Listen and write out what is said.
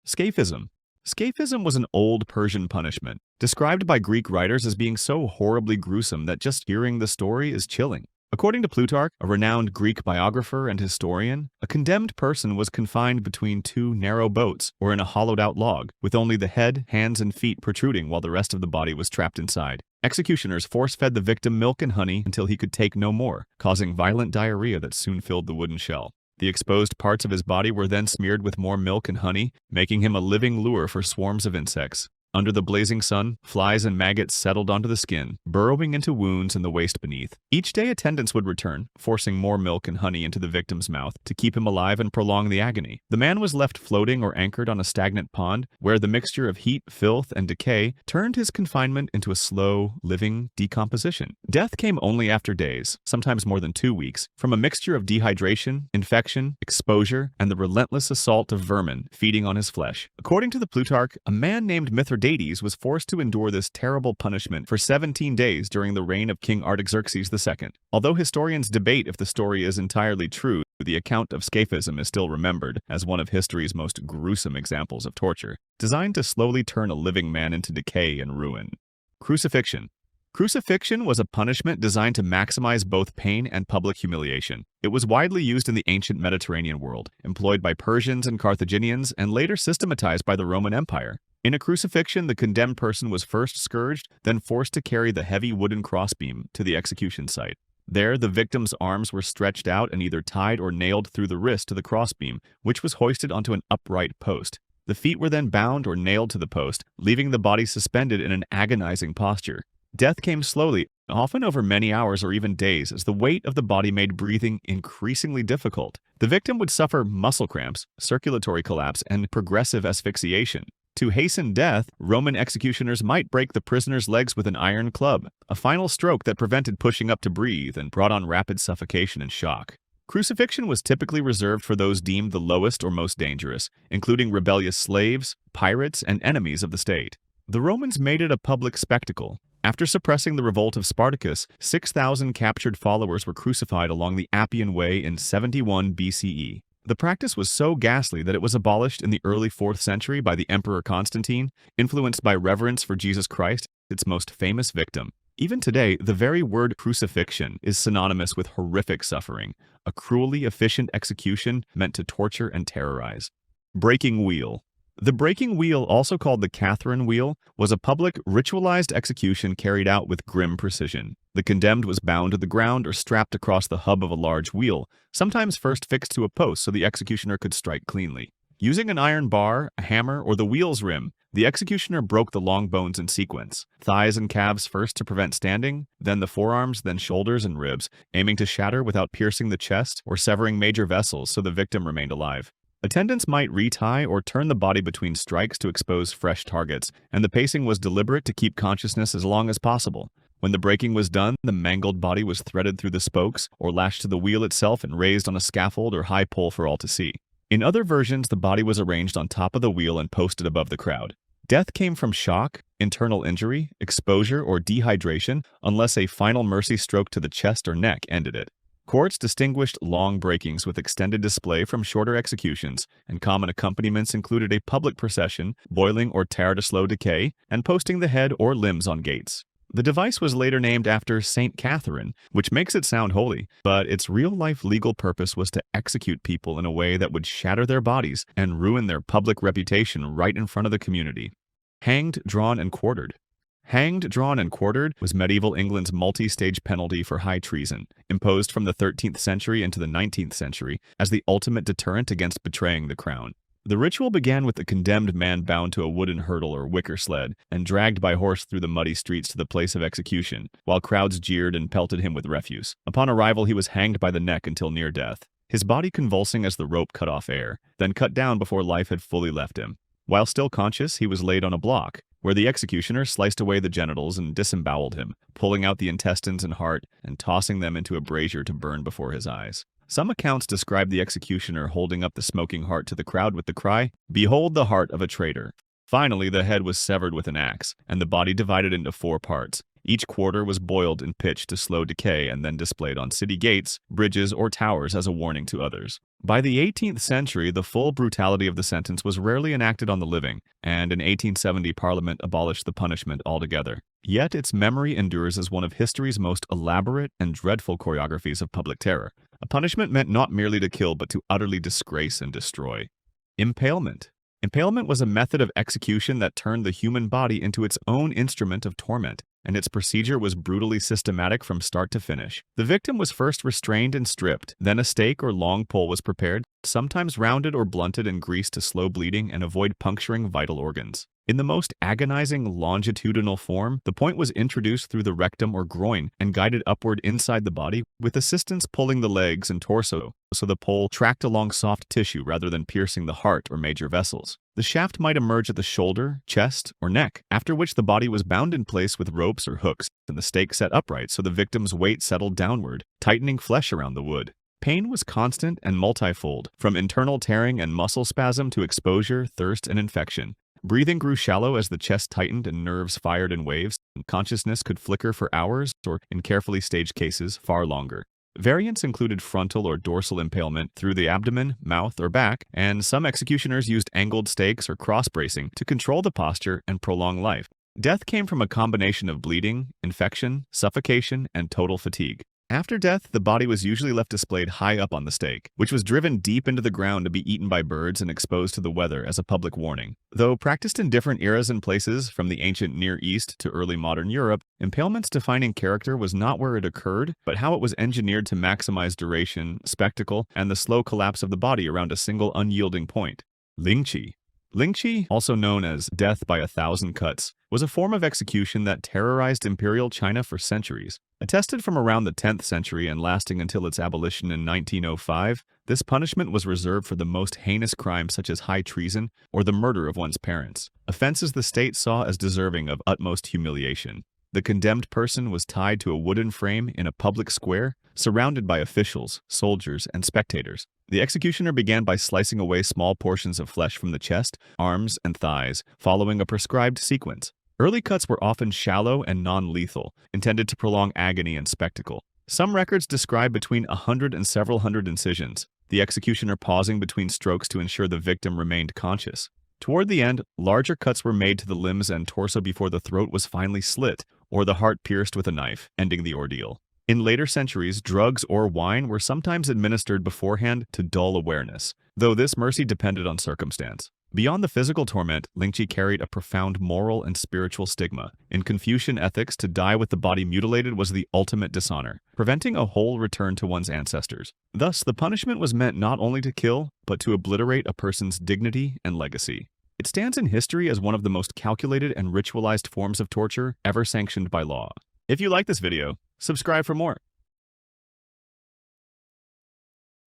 Scaphism. Scaphism was an old Persian punishment, described by Greek writers as being so horribly gruesome that just hearing the story is chilling. According to Plutarch, a renowned Greek biographer and historian, a condemned person was confined between two narrow boats or in a hollowed-out log, with only the head, hands, and feet protruding while the rest of the body was trapped inside. Executioners force-fed the victim milk and honey until he could take no more, causing violent diarrhea that soon filled the wooden shell. The exposed parts of his body were then smeared with more milk and honey, making him a living lure for swarms of insects. Under the blazing sun, flies and maggots settled onto the skin, burrowing into wounds in the waist beneath. Each day attendants would return, forcing more milk and honey into the victim's mouth to keep him alive and prolong the agony. The man was left floating or anchored on a stagnant pond, where the mixture of heat, filth, and decay turned his confinement into a slow, living decomposition. Death came only after days, sometimes more than 2 weeks, from a mixture of dehydration, infection, exposure, and the relentless assault of vermin feeding on his flesh. According to the Plutarch, a man named Mithridates was forced to endure this terrible punishment for 17 days during the reign of King Artaxerxes II. Although historians debate if the story is entirely true, the account of Scaphism is still remembered as one of history's most gruesome examples of torture, designed to slowly turn a living man into decay and ruin. Crucifixion. Crucifixion was a punishment designed to maximize both pain and public humiliation. It was widely used in the ancient Mediterranean world, employed by Persians and Carthaginians, and later systematized by the Roman Empire. In a crucifixion, the condemned person was first scourged, then forced to carry the heavy wooden crossbeam to the execution site. There, the victim's arms were stretched out and either tied or nailed through the wrist to the crossbeam, which was hoisted onto an upright post. The feet were then bound or nailed to the post, leaving the body suspended in an agonizing posture. Death came slowly, often over many hours or even days, as the weight of the body made breathing increasingly difficult. The victim would suffer muscle cramps, circulatory collapse, and progressive asphyxiation. To hasten death, Roman executioners might break the prisoner's legs with an iron club, a final stroke that prevented pushing up to breathe and brought on rapid suffocation and shock. Crucifixion was typically reserved for those deemed the lowest or most dangerous, including rebellious slaves, pirates, and enemies of the state. The Romans made it a public spectacle. After suppressing the revolt of Spartacus, 6,000 captured followers were crucified along the Appian Way in 71 BCE. The practice was so ghastly that it was abolished in the early 4th century by the Emperor Constantine, influenced by reverence for Jesus Christ, its most famous victim. Even today, the very word crucifixion is synonymous with horrific suffering, a cruelly efficient execution meant to torture and terrorize. Breaking wheel. The breaking wheel, also called the Catherine wheel, was a public, ritualized execution carried out with grim precision. The condemned was bound to the ground or strapped across the hub of a large wheel, sometimes first fixed to a post so the executioner could strike cleanly. Using an iron bar, a hammer, or the wheel's rim, the executioner broke the long bones in sequence, thighs and calves first to prevent standing, then the forearms, then shoulders and ribs, aiming to shatter without piercing the chest or severing major vessels so the victim remained alive. Attendants might retie or turn the body between strikes to expose fresh targets, and the pacing was deliberate to keep consciousness as long as possible. When the breaking was done, the mangled body was threaded through the spokes or lashed to the wheel itself and raised on a scaffold or high pole for all to see. In other versions, the body was arranged on top of the wheel and posted above the crowd. Death came from shock, internal injury, exposure, or dehydration, unless a final mercy stroke to the chest or neck ended it. Courts distinguished long breakings with extended display from shorter executions, and common accompaniments included a public procession, boiling or tar to slow decay, and posting the head or limbs on gates. The device was later named after Saint Catherine, which makes it sound holy, but its real-life legal purpose was to execute people in a way that would shatter their bodies and ruin their public reputation right in front of the community. Hanged, drawn, and quartered. Hanged, drawn, and quartered was medieval England's multi-stage penalty for high treason, imposed from the 13th century into the 19th century as the ultimate deterrent against betraying the crown. The ritual began with the condemned man bound to a wooden hurdle or wicker sled and dragged by horse through the muddy streets to the place of execution, while crowds jeered and pelted him with refuse. Upon arrival, he was hanged by the neck until near death, his body convulsing as the rope cut off air, then cut down before life had fully left him. While still conscious, he was laid on a block, where the executioner sliced away the genitals and disemboweled him, pulling out the intestines and heart and tossing them into a brazier to burn before his eyes. Some accounts describe the executioner holding up the smoking heart to the crowd with the cry, "Behold the heart of a traitor." Finally, the head was severed with an axe, and the body divided into 4 parts, Each quarter was boiled in pitch to slow decay and then displayed on city gates, bridges, or towers as a warning to others. By the 18th century, the full brutality of the sentence was rarely enacted on the living, and in 1870 Parliament abolished the punishment altogether. Yet its memory endures as one of history's most elaborate and dreadful choreographies of public terror. A punishment meant not merely to kill, but to utterly disgrace and destroy. Impalement. Impalement was a method of execution that turned the human body into its own instrument of torment, and its procedure was brutally systematic from start to finish. The victim was first restrained and stripped, then a stake or long pole was prepared, sometimes rounded or blunted and greased to slow bleeding and avoid puncturing vital organs. In the most agonizing longitudinal form, the point was introduced through the rectum or groin and guided upward inside the body, with assistants pulling the legs and torso, so the pole tracked along soft tissue rather than piercing the heart or major vessels. The shaft might emerge at the shoulder, chest, or neck, after which the body was bound in place with ropes or hooks and the stake set upright so the victim's weight settled downward, tightening flesh around the wood. Pain was constant and multifold, from internal tearing and muscle spasm to exposure, thirst, and infection. Breathing grew shallow as the chest tightened and nerves fired in waves, and consciousness could flicker for hours or, in carefully staged cases, far longer. Variants included frontal or dorsal impalement through the abdomen, mouth, or back, and some executioners used angled stakes or cross-bracing to control the posture and prolong life. Death came from a combination of bleeding, infection, suffocation, and total fatigue. After death, the body was usually left displayed high up on the stake, which was driven deep into the ground to be eaten by birds and exposed to the weather as a public warning. Though practiced in different eras and places, from the ancient Near East to early modern Europe, impalement's defining character was not where it occurred, but how it was engineered to maximize duration, spectacle, and the slow collapse of the body around a single unyielding point. Lingchi. Lingchi, also known as death by 1,000 cuts, was a form of execution that terrorized imperial China for centuries. Attested from around the 10th century and lasting until its abolition in 1905, this punishment was reserved for the most heinous crimes such as high treason or the murder of one's parents, offenses the state saw as deserving of utmost humiliation. The condemned person was tied to a wooden frame in a public square, surrounded by officials, soldiers, and spectators. The executioner began by slicing away small portions of flesh from the chest, arms, and thighs, following a prescribed sequence. Early cuts were often shallow and non-lethal, intended to prolong agony and spectacle. Some records describe between 100 and several hundred incisions, the executioner pausing between strokes to ensure the victim remained conscious. Toward the end, larger cuts were made to the limbs and torso before the throat was finally slit, or the heart pierced with a knife, ending the ordeal. In later centuries, drugs or wine were sometimes administered beforehand to dull awareness, though this mercy depended on circumstance. Beyond the physical torment, Lingchi carried a profound moral and spiritual stigma. In Confucian ethics, to die with the body mutilated was the ultimate dishonor, preventing a whole return to one's ancestors. Thus, the punishment was meant not only to kill, but to obliterate a person's dignity and legacy. It stands in history as one of the most calculated and ritualized forms of torture ever sanctioned by law. If you like this video, subscribe for more.